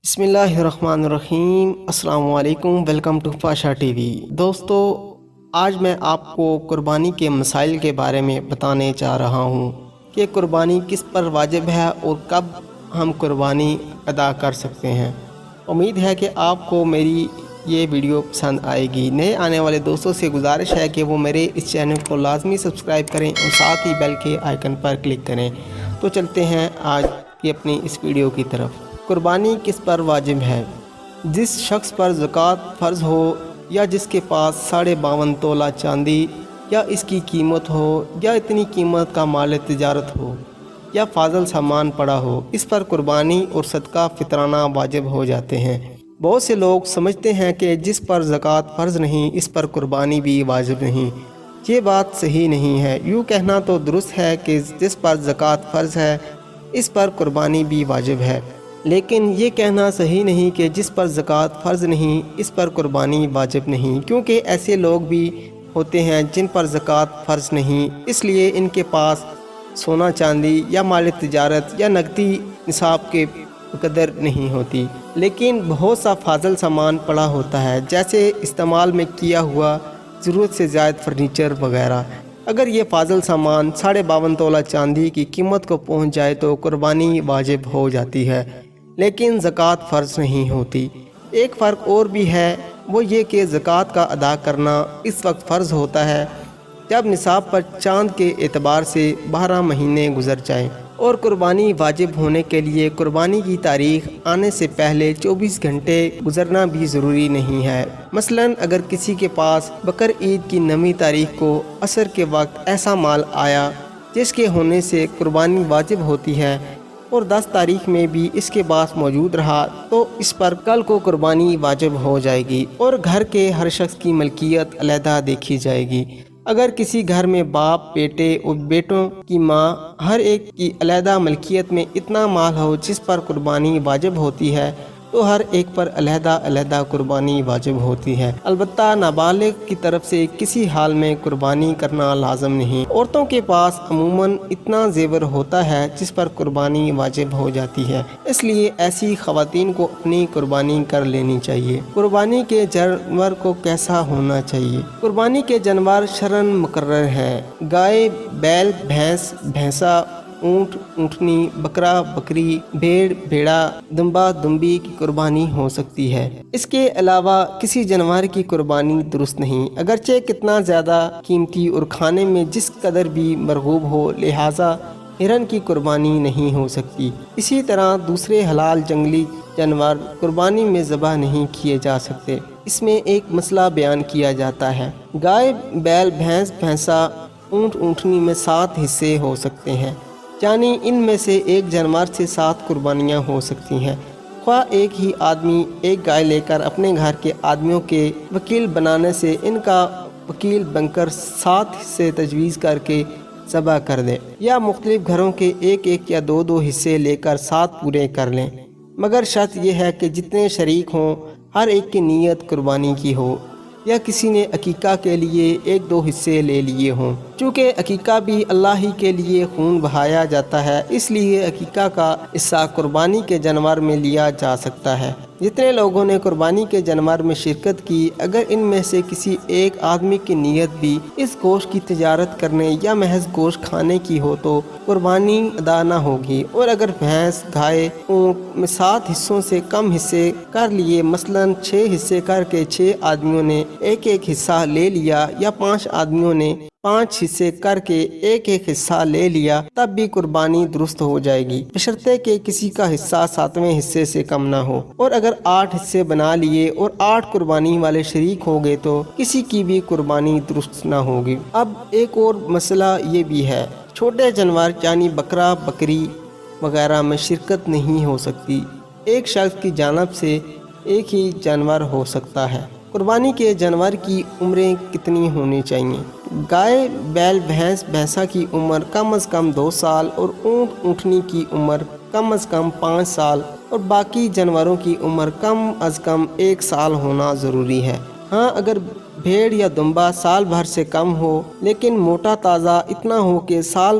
بسم اللہ الرحمن الرحیم۔ السلام علیکم، welcome to Pasha TV. دوستو، آج میں آپ کو قربانی کے مسائل کے بارے میں بتانے جا رہا ہوں کہ قربانی کس پر واجب ہے اور کب ہم قربانی ادا کر سکتے ہیں۔ امید ہے کہ آپ کو میری یہ ویڈیو پسند آئے گی۔ نئے آنے والے دوستوں سے گزارش ہے کہ وہ میرے اس چینل کو لازمی سبسکرائب کریں اور ساتھ ہی بیل کے آئیکن پر کلک کریں۔ تو چلتے ہیں آج کی اپنی اس ویڈیو کی طرف۔ قربانی کس پر واجب ہے؟ جس شخص پر زکوٰۃ فرض ہو، یا جس کے پاس 52.5 تولہ چاندی یا اس کی قیمت ہو، یا اتنی قیمت کا مال تجارت ہو، یا فاضل سامان پڑا ہو، اس پر قربانی اور صدقہ فطرانہ واجب ہو جاتے ہیں۔ بہت سے لوگ سمجھتے ہیں کہ جس پر زکوٰۃ فرض نہیں اس پر قربانی بھی واجب نہیں۔ یہ بات صحیح نہیں ہے۔ یوں کہنا تو درست ہے کہ جس پر زکوٰۃ فرض ہے اس پر قربانی بھی واجب ہے، لیکن یہ کہنا صحیح نہیں کہ جس پر زکوٰۃ فرض نہیں اس پر قربانی واجب نہیں، کیونکہ ایسے لوگ بھی ہوتے ہیں جن پر زکوٰۃ فرض نہیں، اس لیے ان کے پاس سونا چاندی یا مال تجارت یا نقدی نصاب کے قدر نہیں ہوتی، لیکن بہت سا فاضل سامان پڑا ہوتا ہے، جیسے استعمال میں کیا ہوا ضرورت سے زائد فرنیچر وغیرہ۔ اگر یہ فاضل سامان 52.5 تولہ چاندی کی قیمت کو پہنچ جائے تو قربانی واجب ہو جاتی ہے، لیکن زکوٰۃ فرض نہیں ہوتی۔ ایک فرق اور بھی ہے، وہ یہ کہ زکوٰۃ کا ادا کرنا اس وقت فرض ہوتا ہے جب نصاب پر چاند کے اعتبار سے 12 مہینے گزر جائیں، اور قربانی واجب ہونے کے لیے قربانی کی تاریخ آنے سے پہلے 24 گھنٹے گزرنا بھی ضروری نہیں ہے۔ مثلاً اگر کسی کے پاس بقر عید کی 9ویں تاریخ کو عصر کے وقت ایسا مال آیا جس کے ہونے سے قربانی واجب ہوتی ہے، اور 10 تاریخ میں بھی اس کے پاس موجود رہا، تو اس پر کل کو قربانی واجب ہو جائے گی، اور گھر کے ہر شخص کی ملکیت علیحدہ دیکھی جائے گی۔ اگر کسی گھر میں باپ، بیٹے اور بیٹوں کی ماں، ہر ایک کی علیحدہ ملکیت میں اتنا مال ہو جس پر قربانی واجب ہوتی ہے، تو ہر ایک پر علیحدہ علیحدہ قربانی واجب ہوتی ہے۔ البتہ نابالغ کی طرف سے کسی حال میں قربانی کرنا لازم نہیں۔ عورتوں کے پاس عموماً اتنا زیور ہوتا ہے جس پر قربانی واجب ہو جاتی ہے، اس لیے ایسی خواتین کو اپنی قربانی کر لینی چاہیے۔ قربانی کے جانور کو کیسا ہونا چاہیے؟ قربانی کے جانور شرعاً مقرر ہیں۔ گائے، بیل، بھینس، بھینسا، اونٹ، اونٹنی، بکرا، بکری، بھیڑ، بھیڑا، دمبا، دمبی کی قربانی ہو سکتی ہے۔ اس کے علاوہ کسی جانور کی قربانی درست نہیں، اگرچہ کتنا زیادہ قیمتی اور کھانے میں جس قدر بھی مرغوب ہو، لہٰذا ہرن کی قربانی نہیں ہو سکتی۔ اسی طرح دوسرے حلال جنگلی جانور قربانی میں ذبح نہیں کیے جا سکتے۔ اس میں ایک مسئلہ بیان کیا جاتا ہے۔ گائے، بیل، بھینس، بھینسا، اونٹ، اونٹنی میں 7 حصے ہو سکتے ہیں، یعنی ان میں سے ایک جانور سے 7 قربانیاں ہو سکتی ہیں۔ خواہ ایک ہی آدمی ایک گائے لے کر اپنے گھر کے آدمیوں کے وکیل بنانے سے ان کا وکیل بن کر 7 حصے تجویز کر کے ذبح کر دے، یا مختلف گھروں کے ایک یا دو حصے لے کر 7 پورے کر لیں، مگر شرط یہ ہے کہ جتنے شریک ہوں ہر ایک کی نیت قربانی کی ہو، یا کسی نے عقیقہ کے لیے 1-2 حصے لے لیے ہوں۔ چونکہ عقیقہ بھی اللہ ہی کے لیے خون بہایا جاتا ہے، اس لیے عقیقہ کا حصہ قربانی کے جانور میں لیا جا سکتا ہے۔ جتنے لوگوں نے قربانی کے جانور میں شرکت کی، اگر ان میں سے کسی ایک آدمی کی نیت بھی اس گوشت کی تجارت کرنے یا محض گوشت کھانے کی ہو تو قربانی ادا نہ ہوگی۔ اور اگر بھینس، گائے، اونٹ میں 7 حصوں سے کم حصے کر لیے، مثلاً 6 حصے کر کے 6 آدمیوں نے ایک حصہ لے لیا، یا 5 آدمیوں نے 5 حصے کر کے ایک حصہ لے لیا، تب بھی قربانی درست ہو جائے گی، بشرطے کہ کسی کا حصہ 7ویں حصے سے کم نہ ہو۔ اور اگر 8 حصے بنا لیے اور 8 قربانی والے شریک ہو گئے تو کسی کی بھی قربانی درست نہ ہوگی۔ اب ایک اور مسئلہ یہ بھی ہے، چھوٹے جانور یعنی بکرا، بکری وغیرہ میں شرکت نہیں ہو سکتی۔ ایک شخص کی جانب سے ایک ہی جانور ہو سکتا ہے۔ قربانی کے جانور کی عمریں کتنی ہونی چاہیے؟ گائے، بیل، بھینس، بھینسا کی عمر کم از کم 2 سال، اور اونٹ، اونٹنی کی عمر کم از کم 5 سال، اور باقی جانوروں کی عمر کم از کم 1 سال ہونا ضروری ہے۔ ہاں، اگر بھیڑ یا دمبا سال بھر سے کم ہو لیکن موٹا تازہ اتنا ہو کہ سال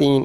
3,